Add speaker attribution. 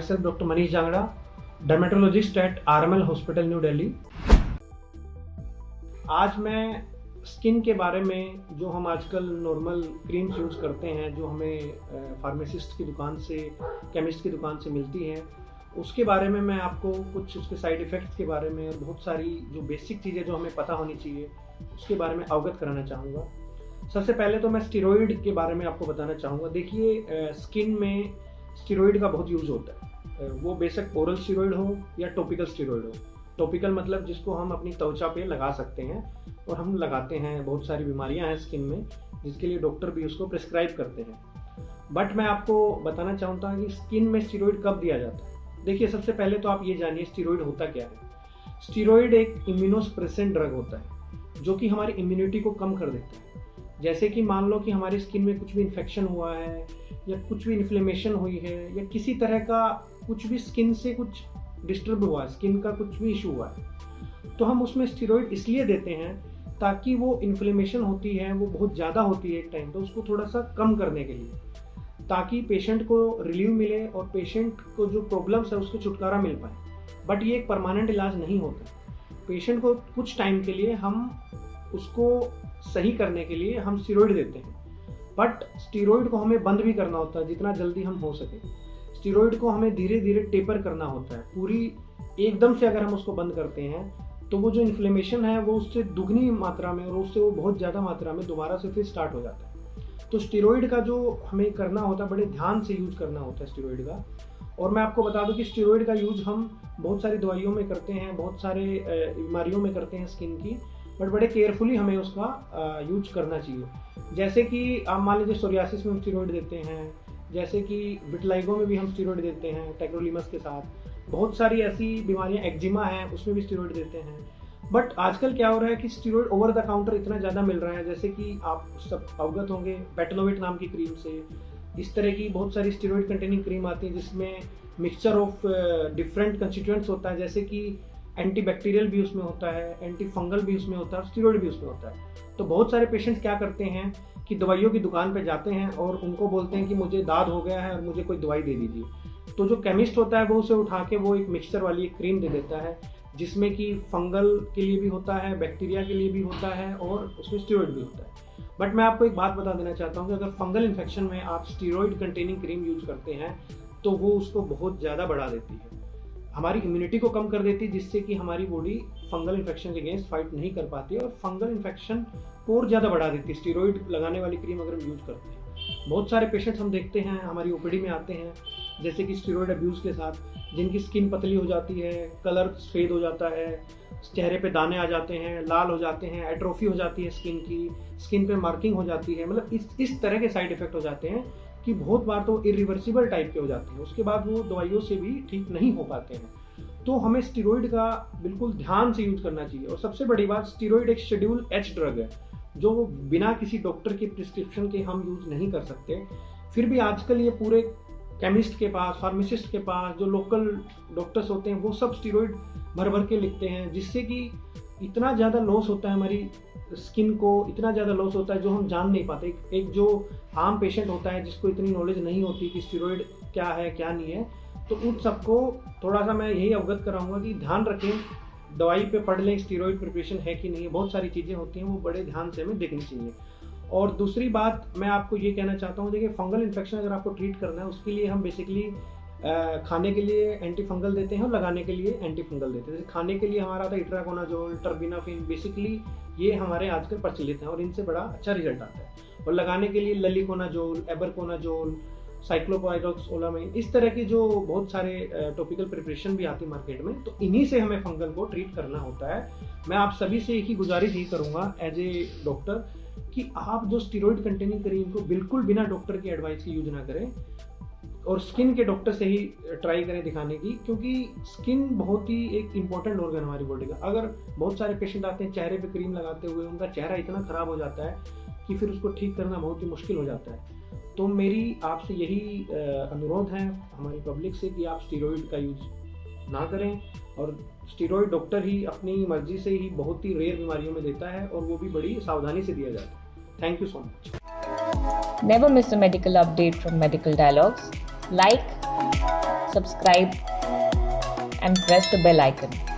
Speaker 1: myself Dr. Manish Jangra, dermatologist at RML Hospital, New Delhi. आज मैं skin के बारे में, जो हम आजकल नॉर्मल क्रीम्स यूज़ करते हैं, जो हमें फार्मासिस्ट की दुकान से, केमिस्ट की दुकान से मिलती हैं, उसके बारे में मैं आपको कुछ उसके साइड इफ़ेक्ट्स के बारे में और बहुत सारी जो बेसिक चीज़ें जो हमें पता होनी चाहिए उसके बारे में अवगत कराना चाहूँगा। सबसे पहले तो मैं स्टीरॉयड के बारे में आपको बताना चाहूँगा। देखिए, स्किन में स्टीरॉयड का बहुत यूज़ होता है। वो बेशक ओरल स्टीरॉयड हो या टॉपिकल स्टीरॉयड हो। टॉपिकल मतलब जिसको हम अपनी त्वचा पे लगा सकते हैं और हम लगाते हैं। बहुत सारी बीमारियां हैं स्किन में जिसके लिए डॉक्टर भी उसको प्रिस्क्राइब करते हैं। बट मैं आपको बताना चाहता हूँ कि स्किन में स्टीरॉयड कब दिया जाता है। देखिए, सबसे पहले तो आप ये जानिए स्टीरॉयड होता क्या है। स्टीरॉयड एक इम्यूनोसप्रेसेंट ड्रग होता है जो कि हमारी इम्यूनिटी को कम कर देता है। जैसे कि मान लो कि हमारी स्किन में कुछ भी इन्फेक्शन हुआ है या कुछ भी इन्फ्लेमेशन हुई है या किसी तरह का कुछ भी स्किन से कुछ डिस्टर्ब हुआ है, स्किन का कुछ भी इशू हुआ है, तो हम उसमें स्टीरॉयड इसलिए देते हैं ताकि वो इन्फ्लेमेशन होती है, वो बहुत ज़्यादा होती है एक टाइम, तो उसको थोड़ा सा कम करने के लिए, ताकि पेशेंट को रिलीव मिले और पेशेंट को जो प्रॉब्लम्स है उसको छुटकारा मिल पाए। बट ये एक परमानेंट इलाज नहीं होता। पेशेंट को कुछ टाइम के लिए हम उसको सही करने के लिए हम स्टीरॉयड देते हैं। बट स्टीरॉयड को हमें बंद भी करना होता है जितना जल्दी हम हो सके। स्टीरॉयड को हमें धीरे धीरे टेपर करना होता है। पूरी एकदम से अगर हम उसको बंद करते हैं तो वो जो इन्फ्लेमेशन है वो उससे दुगनी मात्रा में और उससे वो बहुत ज़्यादा मात्रा में दोबारा से फिर स्टार्ट हो जाता है। तो स्टीरॉयड का जो हमें करना होता है, बड़े ध्यान से यूज करना होता है स्टीरॉयड का। और मैं आपको बता दूं कि स्टीरॉयड का यूज हम बहुत सारी दवाइयों में करते हैं, बहुत सारे बीमारियों में करते हैं स्किन की, बट बड़े केयरफुली हमें उसका यूज करना चाहिए। जैसे कि आप मान लीजिए सोरियासिस में हम स्टीरॉयड देते हैं, जैसे कि विटिलिगो में भी हम स्टीरॉयड देते हैं टेक्रोलिमस के साथ। बहुत सारी ऐसी बीमारियां, एक्जिमा है, उसमें भी स्टीरॉयड देते हैं। बट आजकल क्या हो रहा है कि स्टीरॉयड ओवर द काउंटर इतना ज़्यादा मिल रहा है, जैसे कि आप सब अवगत होंगे पेटनोवेट नाम की क्रीम से। इस तरह की बहुत सारी स्टीरॉयड कंटेनिंग क्रीम आती है जिसमें मिक्सचर ऑफ डिफरेंट कंस्टिट्यूएंट्स होता है, जैसे कि एंटीबैक्टीरियल भी उसमें होता है, एंटी फंगल भी उसमें होता है, स्टीरॉयड भी उसमें होता है। तो बहुत सारे पेशेंट्स क्या करते हैं कि दवाइयों की दुकान पे जाते हैं और उनको बोलते हैं कि मुझे दाद हो गया है और मुझे कोई दवाई दे दीजिए। तो जो केमिस्ट होता है वो उसे उठा के वो एक मिक्सचर वाली एक क्रीम दे देता है जिसमें कि फंगल के लिए भी होता है, बैक्टीरिया के लिए भी होता है और उसमें स्टीरॉयड भी होता है। बट मैं आपको एक बात बता देना चाहता हूँ कि अगर फंगल इन्फेक्शन में आप स्टीरॉयड कंटेनिंग क्रीम यूज करते हैं तो वो उसको बहुत ज़्यादा बढ़ा देती है, हमारी इम्यूनिटी को कम कर देती है, जिससे कि हमारी बॉडी फंगल इन्फेक्शन के अगेंस्ट फाइट नहीं कर पाती है और फंगल इन्फेक्शन को और ज़्यादा बढ़ा देती है स्टीरॉयड लगाने वाली क्रीम अगर हम यूज करते हैं। बहुत सारे पेशेंट्स हम देखते हैं हमारी ओपीडी में आते हैं जैसे कि स्टीरॉयड अब्यूज़ के साथ, जिनकी स्किन पतली हो जाती है, कलर फेड हो जाता है, चेहरे पे दाने आ जाते हैं, लाल हो जाते हैं, एट्रोफी हो जाती है स्किन की, स्किन पे मार्किंग हो जाती है। मतलब इस तरह के साइड इफेक्ट हो जाते हैं कि बहुत बार तो इरिवर्सिबल टाइप के हो जाते हैं, उसके बाद वो दवाइयों से भी ठीक नहीं हो पाते हैं। तो हमें स्टीरॉयड का बिल्कुल ध्यान से यूज करना चाहिए। और सबसे बड़ी बात, स्टीरॉयड एक शेड्यूल एच ड्रग है जो बिना किसी डॉक्टर के प्रिस्क्रिप्शन के हम यूज नहीं कर सकते। फिर भी आजकल ये पूरे केमिस्ट के पास, फार्मासिस्ट के पास, जो लोकल डॉक्टर्स होते हैं वो सब स्टीरॉयड भर भर के लिखते हैं, जिससे कि इतना ज़्यादा लॉस होता है हमारी स्किन को, इतना ज़्यादा लॉस होता है जो हम जान नहीं पाते। एक जो आम पेशेंट होता है जिसको इतनी नॉलेज नहीं होती कि स्टीरॉयड क्या है क्या नहीं है, तो उन सबको थोड़ा सा मैं यही अवगत कराऊंगा कि ध्यान रखें, दवाई पे पढ़ लें स्टीरॉयड प्रिपरेशन है कि नहीं है। बहुत सारी चीज़ें होती हैं वो बड़े ध्यान से हमें देखनी चाहिए। और दूसरी बात मैं आपको ये कहना चाहता हूँ, देखिए फंगल इन्फेक्शन अगर आपको ट्रीट करना है उसके लिए हम बेसिकली खाने के लिए एंटी फंगल देते हैं और लगाने के लिए एंटी फंगल देते हैं। जैसे खाने के लिए हमारा था इट्राकोनाजोल, टर्बिनाफिन, बेसिकली ये हमारे आजकल प्रचलित हैं और इनसे बड़ा अच्छा रिजल्ट आता है। और लगाने के लिए ललिकोनाजोल, एबरकोनाजोल, साइक्लोपायरोक्सोलामाइन, इस तरह के जो बहुत सारे टॉपिकल प्रिपरेशन भी आती है मार्केट में, तो इन्हीं से हमें फंगल को ट्रीट करना होता है। मैं आप सभी से एक ही गुजारिश ही करूंगा एज ए डॉक्टर कि आप जो स्टीरॉयड कंटेनिंग क्रीम को बिल्कुल बिना डॉक्टर की एडवाइस के यूज ना करें और स्किन के डॉक्टर से ही ट्राई करें दिखाने की, क्योंकि स्किन बहुत ही एक इंपॉर्टेंट ऑर्गन हमारी बॉडी का। अगर बहुत सारे पेशेंट आते हैं चेहरे पे क्रीम लगाते हुए उनका चेहरा इतना खराब हो जाता है कि फिर उसको ठीक करना बहुत ही मुश्किल हो जाता है। तो मेरी आपसे यही अनुरोध है हमारी पब्लिक से कि आप स्टीरॉयड का यूज ना करें, और स्टीरॉयड डॉक्टर ही अपनी मर्जी से ही बहुत ही रेयर बीमारियों में देता है और वो भी बड़ी सावधानी से दिया जाता है। Thank you so much.
Speaker 2: Never miss a medical update from Medical Dialogues. Like, subscribe and press the bell icon.